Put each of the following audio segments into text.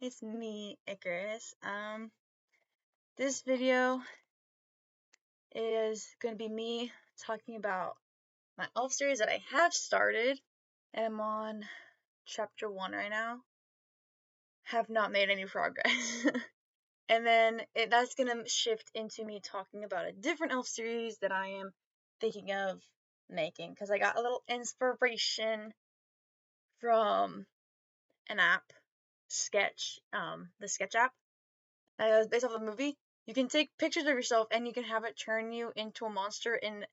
It's me, Icarus. This video is gonna be me talking about my elf series that I have started, and I'm on chapter 1 right now. Have not made any progress. And then that's gonna shift into me talking about a different elf series that I am thinking of making, because I got a little inspiration from an app, Sketch, the Sketch app. Based off a movie. You can take pictures of yourself and you can have it turn you into a monster. And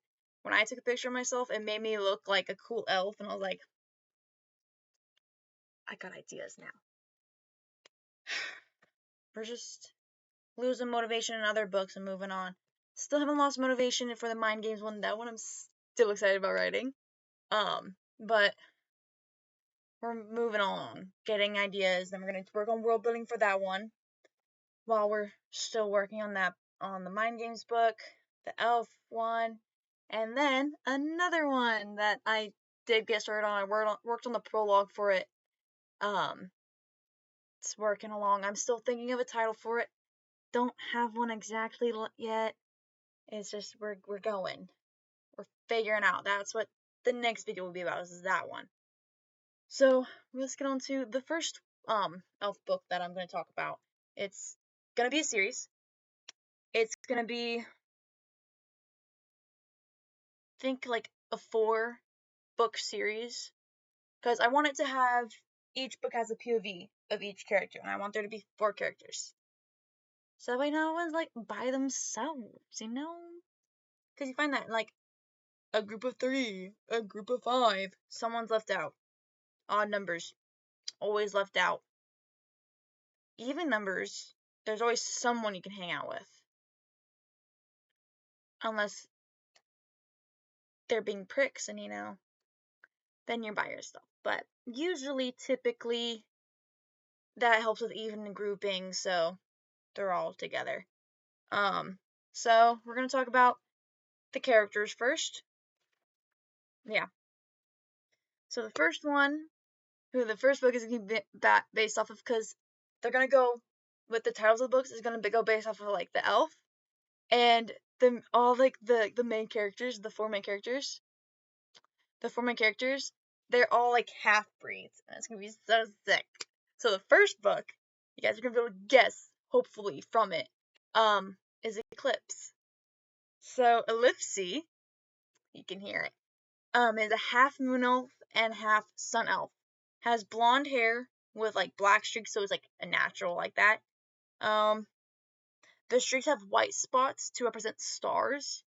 when I took a picture of myself, it made me look like a cool elf, and I was like, I got ideas now. We're just losing motivation in other books and moving on. Still haven't lost motivation for the Mind Games one. That one I'm still excited about writing. But we're moving along, getting ideas. Then we're gonna work on world building for that one, while we're still working on the Mind Games book, the elf one, and then another one that I did get started on. I worked on the prologue for it. It's working along. I'm still thinking of a title for it. Don't have one exactly yet. It's just we're going. We're figuring out. That's what the next video will be about, is that one. So let's get on to the first elf book that I'm going to talk about. It's going to be a series. It's going to be, think, like a 4-book series, because I want it to have, each book has a POV of each character, and I want there to be 4 characters. So that way no one's like by themselves, because you find that in, like, a group of 3, a group of 5, someone's left out. Odd numbers, always left out. Even numbers, there's always someone you can hang out with. Unless they're being pricks and, then you're by yourself. But usually, typically, that helps with even grouping, so they're all together. So we're gonna talk about the characters first. Yeah. So the first one, who the first book is gonna be based off of, because they're gonna go with the titles of the books, is gonna go based off of, like, the elf, and the main characters, the 4 main characters. The 4 main characters, they're all like half breeds, and it's gonna be so sick. So the first book, you guys are gonna be able to guess, hopefully, from it, is Eclipse. So Ellipse, you can hear it, is a half moon elf and half sun elf. Has blonde hair with, like, black streaks, so it's like a natural like that. The streaks have white spots to represent stars.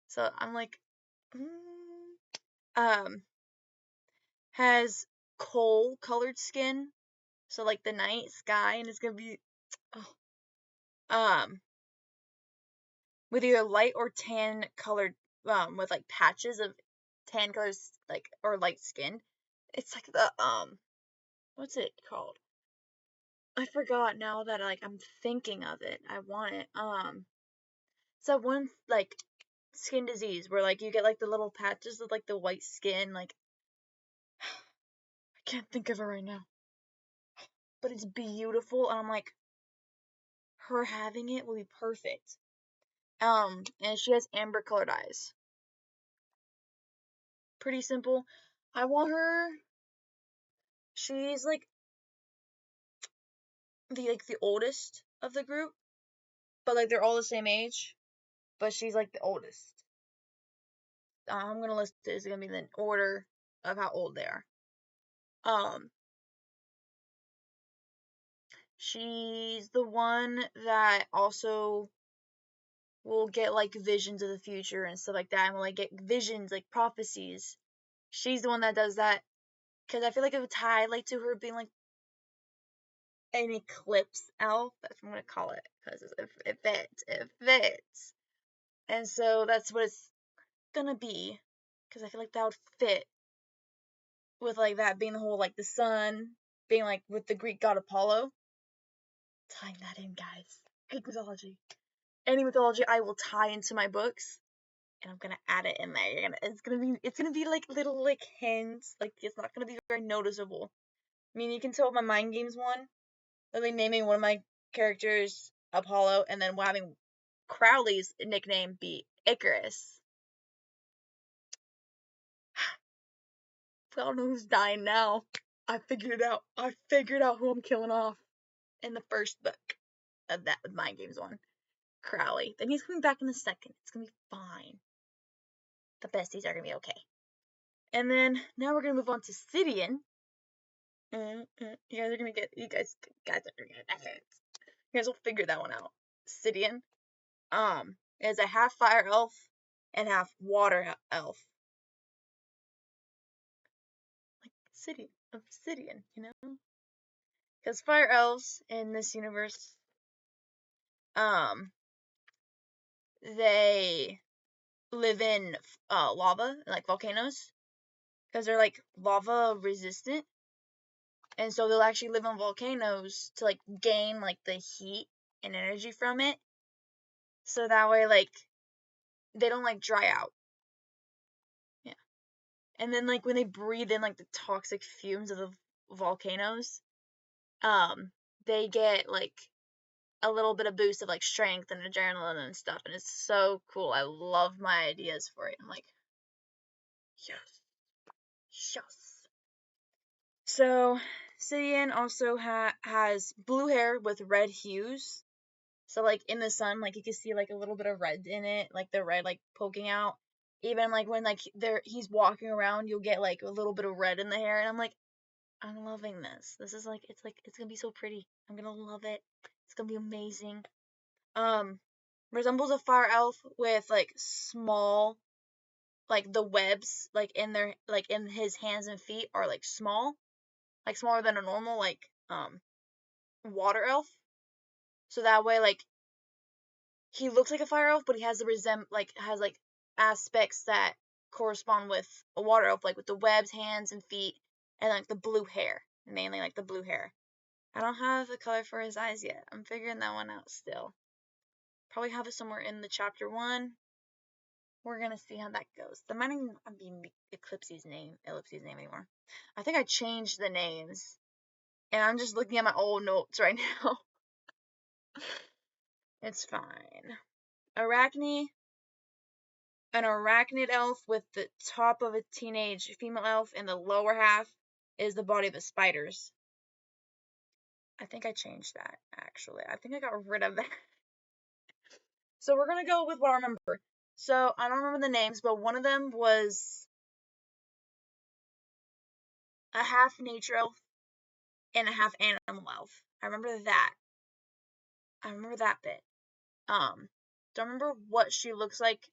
So I'm like, has coal colored skin, so like the night sky, and it's gonna be with either light or tan colored, with like patches of tan colors, like, or light skin. It's like the what's it called? I forgot now that, like, I'm thinking of it. I want it. So one, like, skin disease where, like, you get like the little patches of, like, the white skin, like, I can't think of it right now. But it's beautiful, and I'm like, her having it will be perfect. And she has amber colored eyes. Pretty simple. I want her. She's like the oldest of the group, but like they're all the same age. But she's like the oldest. I'm gonna list it. It's gonna be the order of how old they are. She's the one that also will get like visions of the future and stuff like that, and will like get visions, like prophecies. She's the one that does that, because I feel like it would tie like to her being like an eclipse elf. That's what I'm gonna call it, because it fits. And so that's what it's gonna be, because I feel like that would fit with like that being the whole, like, the sun being like with the Greek god Apollo. Tying that in, guys. Greek mythology. Any mythology I will tie into my books, and I'm gonna add it in there. It's gonna be like little, like, hints. Like, it's not gonna be very noticeable. I mean, you can tell with my Mind Games one, literally naming one of my characters Apollo, and then having Crowley's nickname be Icarus. I don't know who's dying now. I figured it out. I figured out who I'm killing off in the first book of that Mind Games one. Crowley. Then he's coming back in the second. It's gonna be fine. The besties are gonna be okay. And then now we're gonna move on to Sidian. You guys are gonna get. You guys are gonna get. You guys will figure that one out. Sidian. Is a half fire elf and half water elf. Like Sidian, Obsidian, you know? Because fire elves in this universe, they live in lava, like volcanoes, because they're like lava resistant, and so they'll actually live on volcanoes to like gain like the heat and energy from it, so that way like they don't like dry out. Yeah, and then like when they breathe in like the toxic fumes of the volcanoes, they get like a little bit of boost of like strength and adrenaline and stuff, and it's so cool. I love my ideas for it. I'm like, yes, yes. So Sidian also has blue hair with red hues. So like in the sun, like you can see like a little bit of red in it, like the red like poking out. Even like when like he's walking around, you'll get like a little bit of red in the hair, and I'm like, I'm loving this. This is like it's gonna be so pretty. I'm gonna love it. It's gonna be amazing. Um, resembles a fire elf with like small, like the webs like in his hands and feet are like small, like smaller than a normal like water elf. So that way like he looks like a fire elf, but he has the has like aspects that correspond with a water elf, like with the webs, hands and feet, and like the blue hair, mainly like the blue hair. I don't have the color for his eyes yet. I'm figuring that one out still. Probably have it somewhere in the chapter 1. We're gonna see how that goes. That might not even be Ellipse's name anymore. I think I changed the names, and I'm just looking at my old notes right now. It's fine. Arachne, an arachnid elf with the top of a teenage female elf, and the lower half is the body of a spider's. I think I changed that, actually. I think I got rid of that. So we're gonna go with what I remember. So I don't remember the names, but one of them was a half nature elf and a half animal elf. I remember that. I remember that bit. Don't remember what she looks like,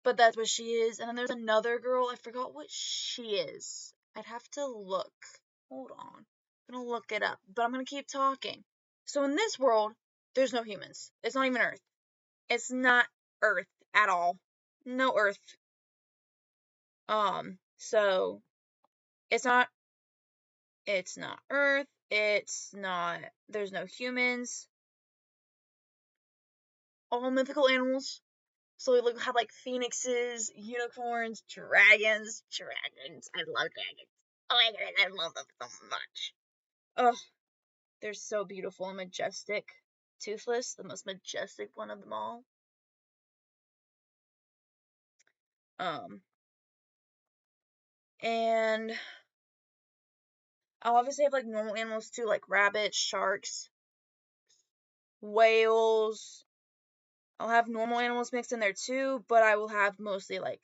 but that's what she is. And then there's another girl. I forgot what she is. I'd have to look. Hold on. I'm gonna look it up, but I'm gonna keep talking. So in this world, there's no humans. It's not even Earth. It's not Earth at all. No Earth. So it's not Earth. It's not there's no humans. All mythical animals. So we have like phoenixes, unicorns, dragons. Dragons. I love dragons. Oh my god, I love them so much. Oh, they're so beautiful and majestic. Toothless, the most majestic one of them all. And I'll obviously have like normal animals too, like rabbits, sharks, whales. I'll have normal animals mixed in there too, but I will have mostly like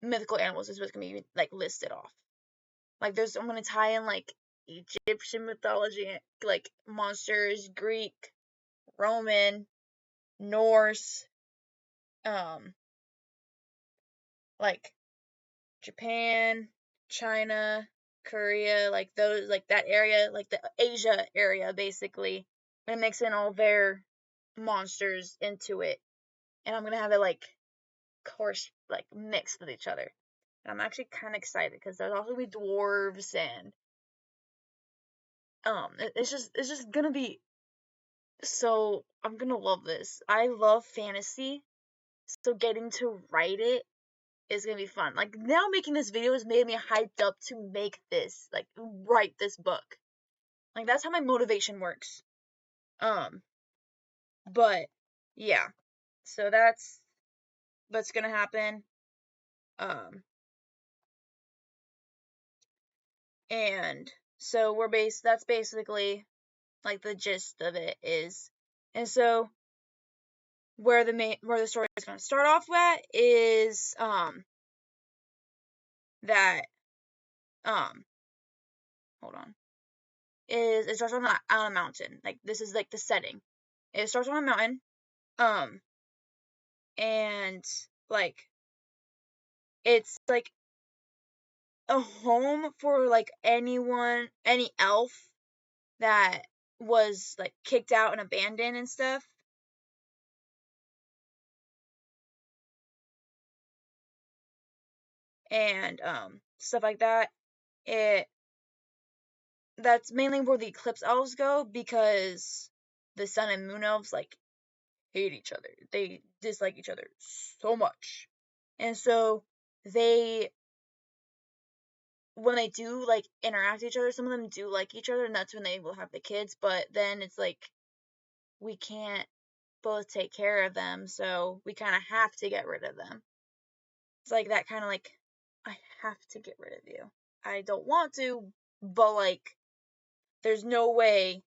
mythical animals is what's gonna be like listed off. Like I'm gonna tie in like Egyptian mythology, like monsters, Greek, Roman, Norse, like Japan, China, Korea, like those, like that area, like the Asia area, basically, and mix in all their monsters into it, and I'm gonna have it like course like mixed with each other. And I'm actually kind of excited because there's also gonna be dwarves and it's just gonna be so I'm gonna love this. I love fantasy, so getting to write it is gonna be fun. Like now making this video has made me hyped up to make this, like write this book. Like, that's how my motivation works. But yeah, so that's what's gonna happen. Um, and so that's basically like the gist of it is. And so where the story is gonna start off at is that hold on, is it starts on a mountain. Like, this is like the setting. It starts on a mountain. Um, and like it's like a home for like any elf that was like kicked out and abandoned and stuff. And stuff like that. It That's mainly where the eclipse elves go, because the sun and moon elves like hate each other. They dislike each other so much. And so they when they do like interact with each other, some of them do like each other, and that's when they will have the kids. But then it's like, we can't both take care of them, so we kind of have to get rid of them. It's like that kind of like, I have to get rid of you. I don't want to, but like, there's no way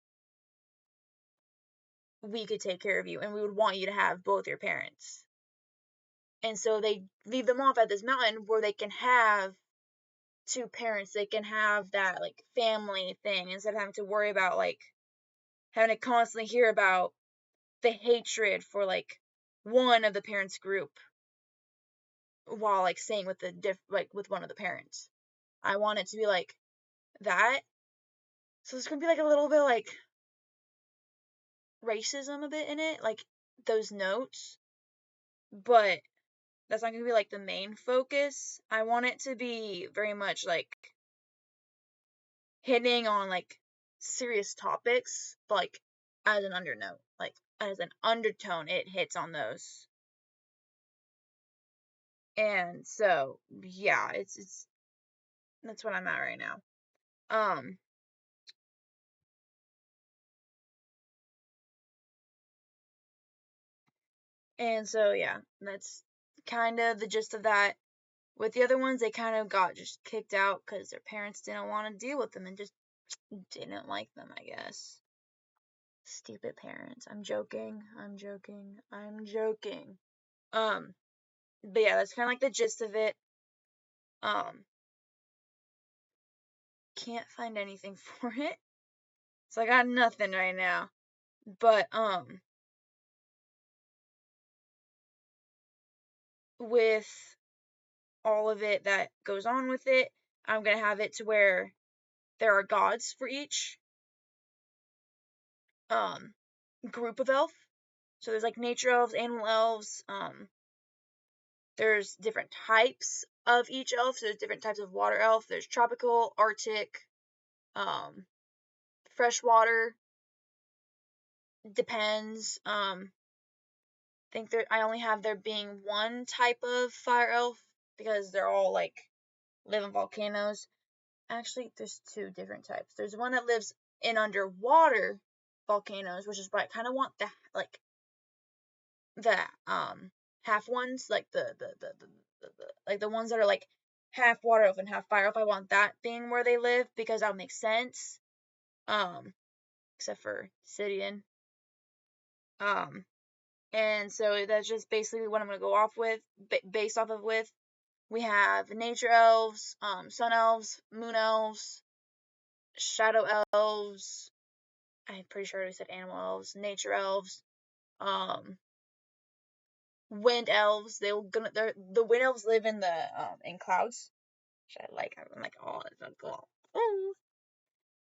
we could take care of you, and we would want you to have both your parents. And so they leave them off at this mountain where they can have two parents. They can have that like family thing, instead of having to worry about like having to constantly hear about the hatred for like one of the parents group while like staying with with one of the parents. I want it to be like that. So there's gonna be like a little bit like racism a bit in it, like those notes, but that's not gonna be like the main focus. I want it to be very much like hitting on like serious topics, but like as an undernote, like as an undertone, it hits on those. And so yeah, it's that's what I'm at right now. Um, and so yeah, that's kind of the gist of that. With the other ones, they kind of got just kicked out because their parents didn't want to deal with them and just didn't like them, I guess. Stupid parents. I'm joking. I'm joking. I'm joking. Um, but yeah, that's kind of like the gist of it. Um, can't find anything for it. So I got nothing right now. But with all of it that goes on with it, I'm gonna have it to where there are gods for each um group of elf. So there's like nature elves, animal elves, there's different types of each elf. So there's different types of water elf. There's tropical, arctic, um, freshwater. Depends. Think I only have there being one type of fire elf because they're all like live in volcanoes. Actually, there's two different types. There's one that lives in underwater volcanoes, which is why I kind of want the half ones, like like the ones that are like half water elf and half fire elf. I want that being where they live because that would make sense. Um, except for Sidian. Um, and so that's just basically what I'm gonna go off with, based off of with. We have nature elves, sun elves, moon elves, shadow elves. I'm pretty sure I said animal elves, nature elves, um, wind elves. The wind elves live in the in clouds, which I like. I'm like, oh, it's so cool. Ooh.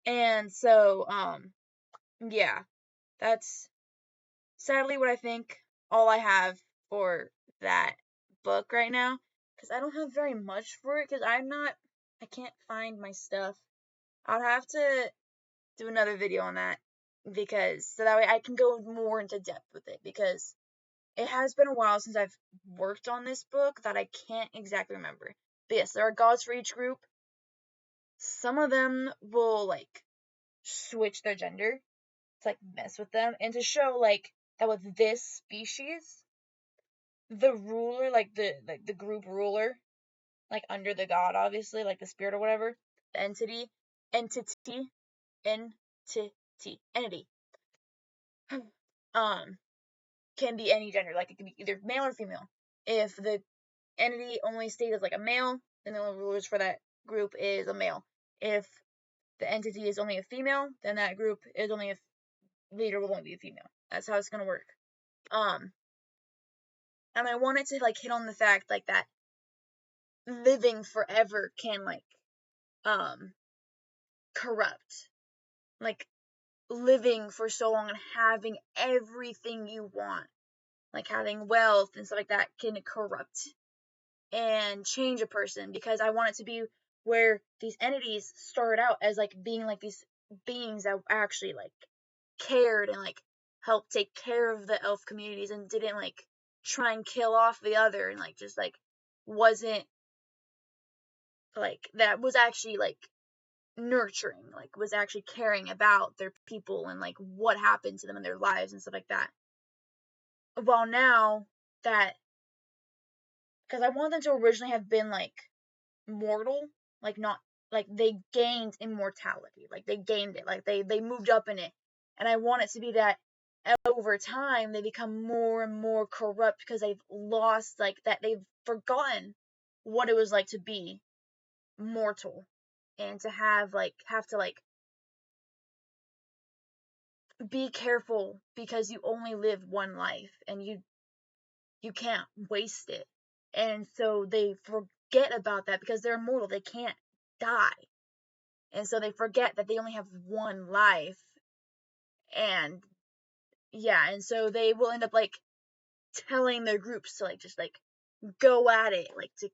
And so yeah, that's sadly what I think all I have for that book right now, because I don't have very much for it because I can't find my stuff. I'll have to do another video on that, because so that way I can go more into depth with it, because it has been a while since I've worked on this book that I can't exactly remember. But yes, there are gods for each group. Some of them will like switch their gender to like mess with them and to show like that with this species, the ruler, like the group ruler, like under the god, obviously, like the spirit or whatever, the entity, entity, um, can be any gender. Like it can be either male or female. If the entity only stays as like a male, then the only rulers for that group is a male. If the entity is only a female, then that group is only a leader will only be a female. That's how it's gonna work. Um, and I wanted to like hit on the fact like that living forever can like um corrupt. Like living for so long and having everything you want, like having wealth and stuff like that, can corrupt and change a person, because I want it to be where these entities start out as like being like these beings that actually like cared and like helped take care of the elf communities and didn't like try and kill off the other, and like just like wasn't like that was actually like nurturing, like was actually caring about their people and like what happened to them in their lives and stuff like that. While now that, because I want them to originally have been like mortal, like not like they gained immortality, like they gained it, like they moved up in it, and I want it to be that over time they become more and more corrupt because they've lost like that, they've forgotten what it was like to be mortal and to have to like be careful because you only live one life and you can't waste it. And so they forget about that because they're immortal, they can't die. And so they forget that they only have one life. And yeah, and so they will end up like telling their groups to like just like go at it, like to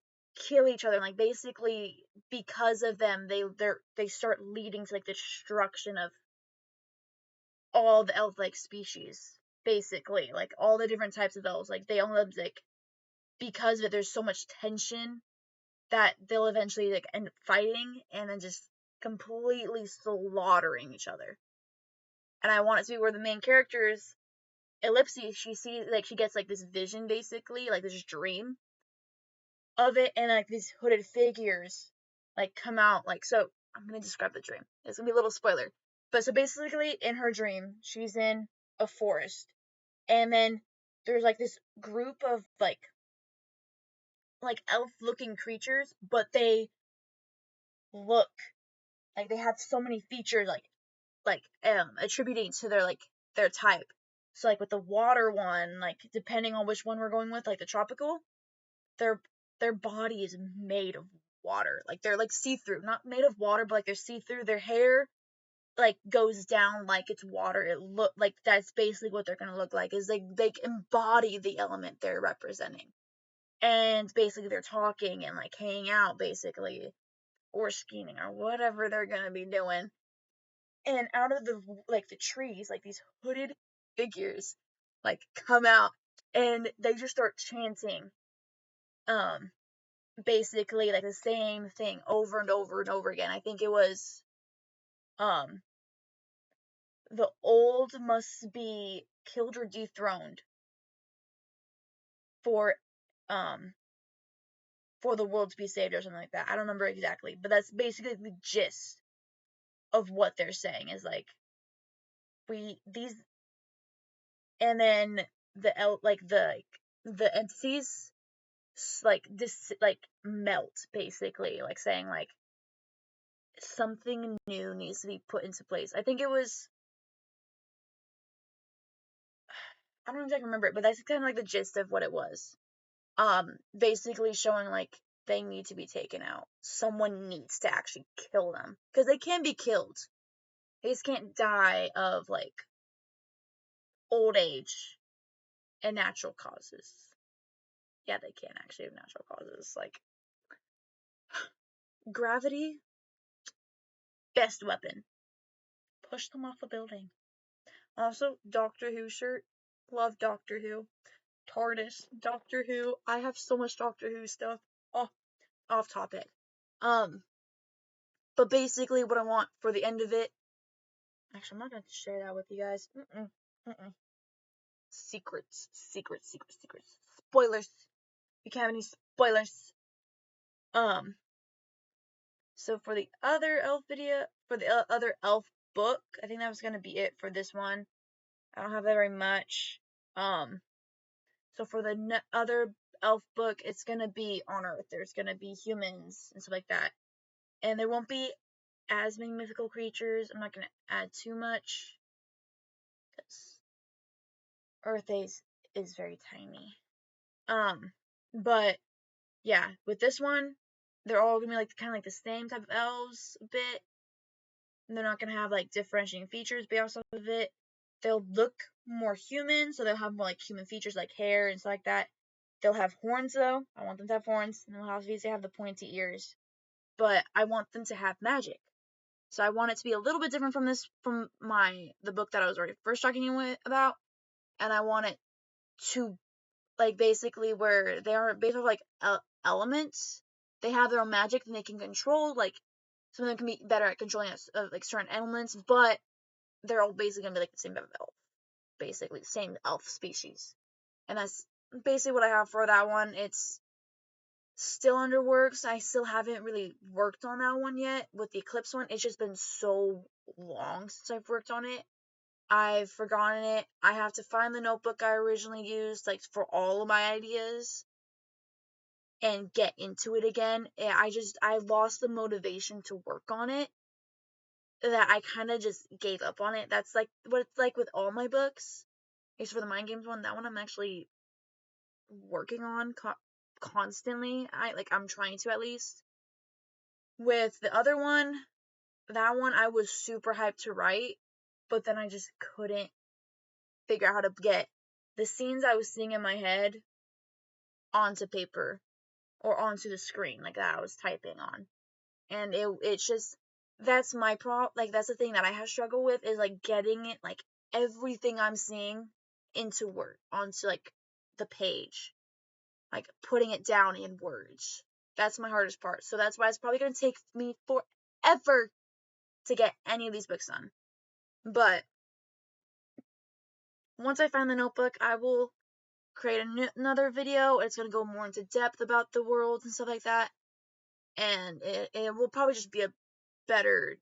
kill each other. Like basically because of them they start leading to like the destruction of all the elf like species. Basically, like all the different types of elves, like they all end up like, because of it, there's so much tension that they'll eventually like end up fighting and then just completely slaughtering each other. And I want it to be where the main characters, Ellipses, she sees like she gets like this vision, basically like this dream of it, and like these hooded figures like come out. Like, so I'm gonna describe the dream, it's gonna be a little spoiler, but so basically in her dream she's in a forest, and then there's like this group of like elf looking creatures, but they look like they have so many features like attributing to their type. So like with the water one, like depending on which one we're going with, like the tropical, their their body is made of water. Like they're like see-through, not made of water, but like they're see-through. Their hair like goes down like it's water. It look like that's basically what they're gonna look like, is they embody the element they're representing. And basically they're talking and like hanging out basically, or scheming or whatever they're gonna be doing. And out of the trees, like these hooded figures like come out, and they just start chanting um basically like the same thing over and over and over again. I think it was um the old must be killed or dethroned for um for the world to be saved or something like that. I don't remember exactly, but that's basically the gist of what they're saying, is like we these, and then the entities like this like melt, basically like saying like something new needs to be put into place. I think it was, I don't exactly remember it, but that's kind of like the gist of what it was. Basically showing like they need to be taken out. Someone needs to actually kill them because they can be killed. They just can't die of like old age and natural causes. Yeah, they can actually have natural causes. Like gravity, best weapon. Push them off a building. Also, Doctor Who shirt. Love Doctor Who. TARDIS, Doctor Who. I have so much Doctor Who stuff. Oh, off topic. Um, but basically what I want for the end of it Actually, I'm not gonna share that with you guys. Secrets. Spoilers. You can't have any spoilers. So for the other elf video, for the other elf book, I think that was gonna be it for this one. I don't have that very much. So for the other elf book, it's gonna be on Earth. There's gonna be humans and stuff like that, and there won't be as many mythical creatures. I'm not gonna add too much because Earth is very tiny. But yeah, with this one, they're all gonna be like kind of like the same type of elves a bit. And they're not gonna have like differentiating features based off of it. They'll look more human, so they'll have more like human features like hair and stuff like that. They'll have horns though. I want them to have horns, and they'll obviously have the pointy ears. But I want them to have magic. So I want it to be a little bit different from the book that I was already first talking about, and I want it to like basically where they are based off like elements. They have their own magic and they can control. Like some of them can be better at controlling like certain elements, but they're all basically gonna be like the same type of elf, basically the same elf species. And that's basically what I have for that one. It's still under works. I still haven't really worked on that one yet. With the Eclipse one, it's just been so long since I've worked on it. I've forgotten it. I have to find the notebook I originally used, like for all of my ideas, and get into it again. I lost the motivation to work on it. That I kind of just gave up on it. That's like what it's like with all my books. Except for the Mind Games one, that one I'm actually working on constantly. I'm trying to at least. With the other one, that one I was super hyped to write, but then I just couldn't figure out how to get the scenes I was seeing in my head onto paper or onto the screen like that I was typing on. And it's just that's my like that's the thing that I have struggled with is like getting it like everything I'm seeing into word onto like the page, like putting it down in words. That's my hardest part. So that's why it's probably going to take me forever to get any of these books done. But once I find the notebook, I will create another video. It's going to go more into depth about the world and stuff like that. And it will probably just be a better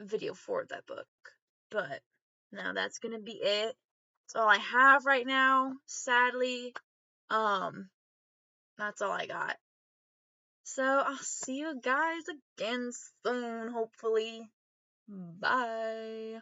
video for that book. But now that's going to be it. That's all I have right now, sadly. That's all I got. So I'll see you guys again soon, hopefully. Bye.